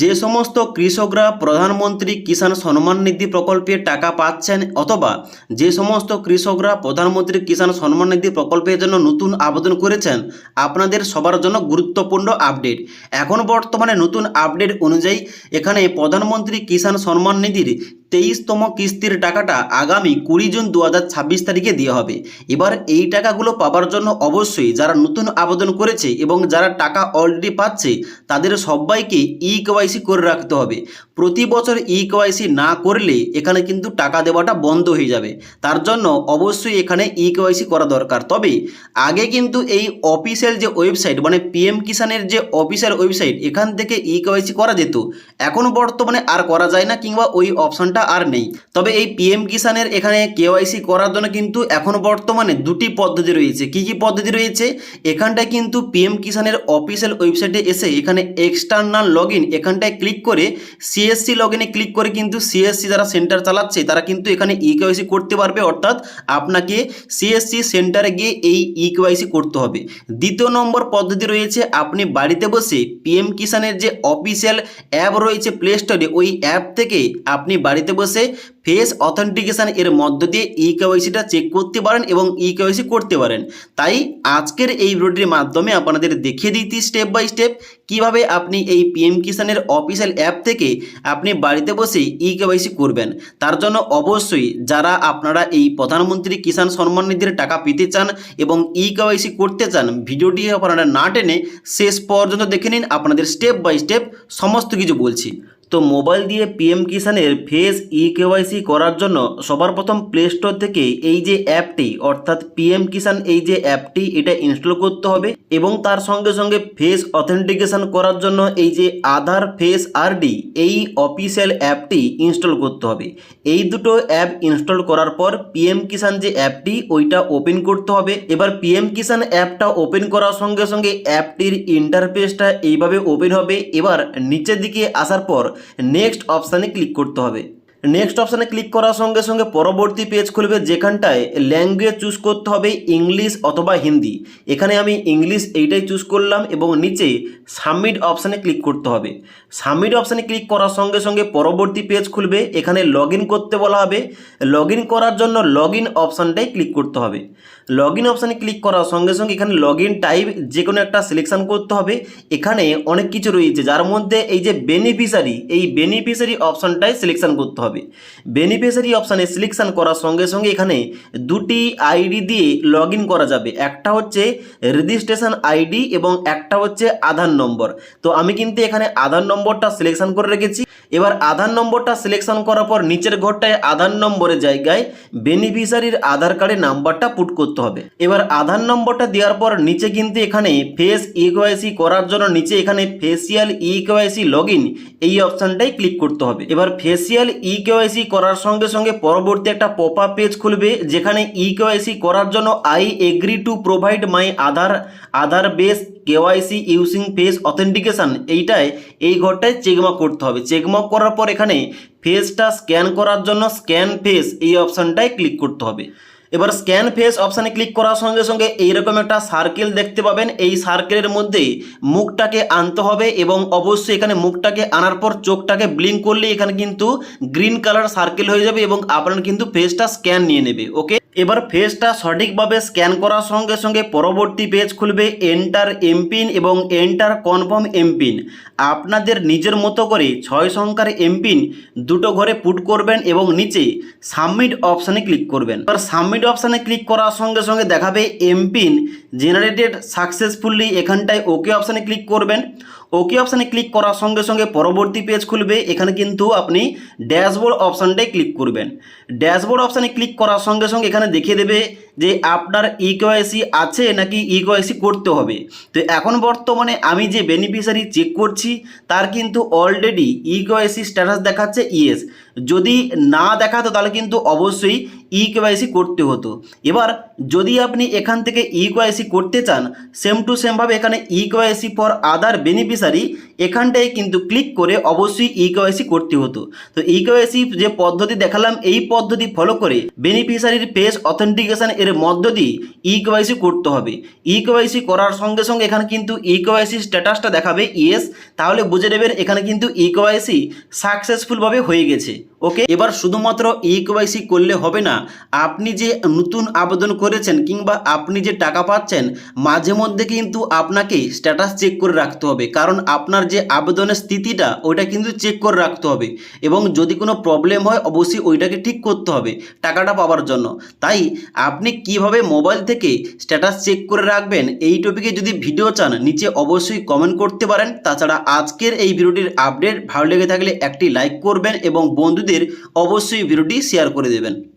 যে সমস্ত কৃষকরা প্রধানমন্ত্রী কিষাণ সম্মান নিধি প্রকল্পে টাকা পাচ্ছেন অথবা যে সমস্ত কৃষকরা প্রধানমন্ত্রী কিষাণ সম্মান নিধি প্রকল্পের জন্য নতুন আবেদন করেছেন, আপনাদের সবার জন্য গুরুত্বপূর্ণ আপডেট। এখন বর্তমানে নতুন আপডেট অনুযায়ী এখানে প্রধানমন্ত্রী কিষাণ সম্মান নিধির 23তম কিস্তির টাকাটা আগামী 20 জুন 2026 তারিখে দেওয়া হবে। এবার এই টাকাগুলো পাওয়ার জন্য অবশ্যই যারা নতুন আবেদন করেছে এবং যারা টাকা অলরেডি পাচ্ছে তাদের সবাইকে কেওয়াইসি করে রাখতে হবে। প্রতি বছর কেওয়াইসি না করলে এখানে কিন্তু টাকা দেওয়াটা বন্ধ হয়ে যাবে। তার জন্য অবশ্যই এখানে কেওয়াইসি করা দরকার। তবে আগে কিন্তু এই অফিসিয়াল যে ওয়েবসাইট মানে পিএম কিষাণের যে অফিসিয়াল ওয়েবসাইট এখান থেকে কেওয়াইসি করা যেত, এখন বর্তমানে আর করা যায় না কিংবা ওই অপশনটা আর নেই। তবে এই পিএম কিষাণের এখানে কেওয়াইসি করার জন্য কিন্তু এখন বর্তমানে দুটি পদ্ধতি রয়েছে। কি কি পদ্ধতি রয়েছে? এখানটায় কিন্তু পিএম কিষাণের অফিসিয়াল ওয়েবসাইটে এসে এখানে এক্সটার্নাল লগইন এখানটায় ক্লিক করে সিএসসি লগইনে ক্লিক করে কিন্তু সিএসসি যারা সেন্টার চালাচ্ছে তারা কিন্তু এখানে কেওয়াইসি করতে পারবে। অর্থাৎ আপনাকে সিএসসি সেন্টারে গিয়ে এই কেওয়াইসি করতে হবে। দ্বিতীয় নম্বর পদ্ধতি রয়েছে, আপনি বাড়িতে বসে পিএম কিষাণের যে অফিসিয়াল অ্যাপ রয়েছে প্লে স্টোরে, ওই অ্যাপ থেকে আপনি বাড়িতে বসে ফেস অথেন্টিকেশন এর মধ্য দিয়ে কেওয়াইসিটা চেক করতে পারেন এবং কেওয়াইসি করতে পারেন। তাই আজকের এই ভিডিওটির মাধ্যমে আপনাদের দেখিয়ে দিচ্ছি স্টেপ বাই স্টেপ কিভাবে আপনি এই পিএম কিষাণের অফিসিয়াল অ্যাপ থেকে আপনি বাড়িতে বসে কেওয়াইসি করবেন। তার জন্য অবশ্যই যারা আপনারা এই প্রধানমন্ত্রী কিষাণ সম্মান নিধির টাকা পেতে চান এবং কেওয়াইসি করতে চান, ভিডিওটি আপনারা না টেনে শেষ পর্যন্ত দেখে নিন, আপনাদের স্টেপ বাই স্টেপ সমস্ত কিছু বলছি। তো মোবাইল দিয়ে পিএম কিষাণের ফেস কেওয়াইসি করার জন্য সবার প্রথম প্লে স্টোর থেকে এই যে অ্যাপটি অর্থাৎ পিএম কিষাণ এই যে অ্যাপটি এটা ইনস্টল করতে হবে এবং তার সঙ্গে সঙ্গে ফেস অথেন্টিকেশন করার জন্য এই যে আধার ফেস আরডি এই অফিসিয়াল অ্যাপটি ইনস্টল করতে হবে। এই দুটো অ্যাপ ইনস্টল করার পর পিএম কিষাণ যে অ্যাপটি ওইটা ওপেন করতে হবে। এবার পিএম কিষাণ অ্যাপটা ওপেন করার সঙ্গে সঙ্গে অ্যাপটির ইন্টারফেসটা এইভাবে ওপেন হবে। এবার নিচের দিকে আসার পর নেক্সট অপশানে ক্লিক করতে হবে। নেক্সট অপশানে ক্লিক করার সঙ্গে সঙ্গে পরবর্তী পেজ খুলবে যেখানটায় ল্যাঙ্গুয়েজ চুজ করতে হবে ইংলিশ অথবা হিন্দি। এখানে আমি ইংলিশ এইটাই চুজ করলাম এবং নিচে সাবমিট অপশানে ক্লিক করতে হবে। সাবমিট অপশানে ক্লিক করার সঙ্গে সঙ্গে পরবর্তী পেজ খুলবে, এখানে লগ ইন করতে বলা হবে। লগ ইন করার জন্য লগ ইন অপশানটাই ক্লিক করতে হবে। লগ ইন অপশানে ক্লিক করার সঙ্গে সঙ্গে এখানে লগ ইন টাইপ যে কোনো একটা সিলেকশান করতে হবে। এখানে অনেক কিছু রয়েছে যার মধ্যে এই যে বেনিফিশিয়ারি এই বেনিফিশিয়ারি অপশানটাই সিলেকশান করতে হবে। বেনিফিশিয়ারি অপশানে সিলেকশন করার সঙ্গে সঙ্গে এখানে দুটি আইডি দিয়ে লগ ইন করা যাবে, একটা হচ্ছে রেজিস্ট্রেশন আইডি এবং একটা হচ্ছে আধার নম্বর। তো আমি কিন্তু এখানে আধার নম্বরটা সিলেকশন করে রেখেছি। এবার আধার নম্বরটা সিলেকশন করার পর নিচের ঘরটায় আধার নম্বরের জায়গায় বেনিফিশিয়ারির আধার কার্ডের নাম্বারটা পুট করতে হবে। এবার আধার নম্বরটা দেওয়ার পর নিচে কিন্তু এখানে ফেস কেওয়াইসি করার জন্য নিচে এখানে ফেসিয়াল কেওয়াইসি লগ ইন এই অপশানটাই ক্লিক করতে হবে। এবার ফেসিয়াল কেওয়াইসি করার সঙ্গে সঙ্গে পরবর্তী একটা পপ আপ পেজ খুলবে যেখানে কেওয়াইসি করার জন্য I agree to provide my Aadhaar base KYC using face authentication এইটায় এই ঘরটায় চেকমার্ক করতে হবে। চেকমার্ক করার পর এখানে ফেসটা স্ক্যান করার জন্য স্ক্যান ফেস এই অপশানটায় ক্লিক করতে হবে। এবার স্ক্যান ফেস অপশানে ক্লিক করার সঙ্গে সঙ্গে এইরকম একটা সার্কেল দেখতে পাবেন। এই সার্কেলের মধ্যে মুখটাকে আনতে হবে এবং অবশ্যই এখানে মুখটাকে আনার পর চোখটাকে ব্লিঙ্ক করলে এখানে কিন্তু গ্রিন কালার সার্কেল হয়ে যাবে এবং আপনার কিন্তু ফেসটা স্ক্যান নিয়ে নেবে। ওকে, এবার ফেসটা সঠিকভাবে স্ক্যান করার সঙ্গে সঙ্গে পরবর্তী পেজ খুলবে এন্টার এমপিন এবং এন্টার কনফার্ম এমপিন। আপনাদের নিজের মতো করে 6 সংখ্যার এমপিন দুটো ঘরে পুট করবেন এবং নিচে সাবমিট অপশানে ক্লিক করবেন। এবার সাবমিট অপশানে ক্লিক করার সঙ্গে সঙ্গে দেখাবে এমপিন জেনারেটেড সাকসেসফুলি, এখানটায় ওকে অপশানে ক্লিক করবেন। ওকে অপশানে ক্লিক করার সঙ্গে সঙ্গে পরবর্তী পেজ খুলবে, এখানে কিন্তু আপনি ড্যাশবোর্ড অপশানটাই ক্লিক করবেন। ড্যাশবোর্ড অপশানে ক্লিক করার সঙ্গে সঙ্গে এখানে দেখিয়ে দেবে যে আপনার কেওয়াইসি আছে নাকি কেওয়াইসি করতে হবে। তো এখন বর্তমানে আমি যে বেনিফিশিয়ারি চেক করছি তার কিন্তু অলরেডি কেওয়াইসি স্ট্যাটাস দেখাচ্ছে ইয়েস। যদি না দেখাতো তাহলে কিন্তু অবশ্যই কেওয়াইসি করতে হতো। এবার যদি আপনি এখান থেকে কেওয়াইসি করতে চান সেম টু সেমভাবে এখানে কেওয়াইসি ফর আদার বেনিফিশিয়ারি এখানটায় কিন্তু ক্লিক করে অবশ্যই কেওয়াইসি করতে হতো। তো কেওয়াইসি যে পদ্ধতি দেখালাম এই পদ্ধতি ফলো করে বেনিফিশিয়ারির ফেস অথেন্টিকেশন এর মধ্য দিয়ে ইকেওয়াইসি করতে হবে। ইকেওয়াইসি করার সঙ্গে সঙ্গে এখানে কিন্তু ইকেওয়াইসি স্ট্যাটাসটা দেখাবে ইয়েস, তাহলে বুঝে নেবেন এখানে কিন্তু ইকেওয়াইসি সাকসেসফুলভাবে হয়ে গেছে। ওকে, এবার শুধুমাত্র ইকেওয়াইসি করলে হবে না, আপনি যে নতুন আবেদন করেছেন কিংবা আপনি যে টাকা পাচ্ছেন মাঝে মধ্যে কিন্তু আপনাকে স্ট্যাটাস চেক করে রাখতে হবে, কারণ আপনার যে আবেদনের স্থিতিটা ওইটা কিন্তু চেক করে রাখতে হবে এবং যদি কোনো প্রবলেম হয় অবশ্যই ওইটাকে ঠিক করতে হবে টাকাটা পাওয়ার জন্য। তাই আপনি কিভাবে মোবাইল থেকে স্ট্যাটাস চেক করে রাখবেন এই টপিকে যদি ভিডিও চান নিচে অবশ্যই কমেন্ট করতে পারেন। তাছাড়া আজকের এই ভিডিওটির আপডেট ভালো লেগে থাকলে একটি লাইক করবেন এবং বন্ধুদের অবশ্যই ভিডিওটি শেয়ার করে দেবেন।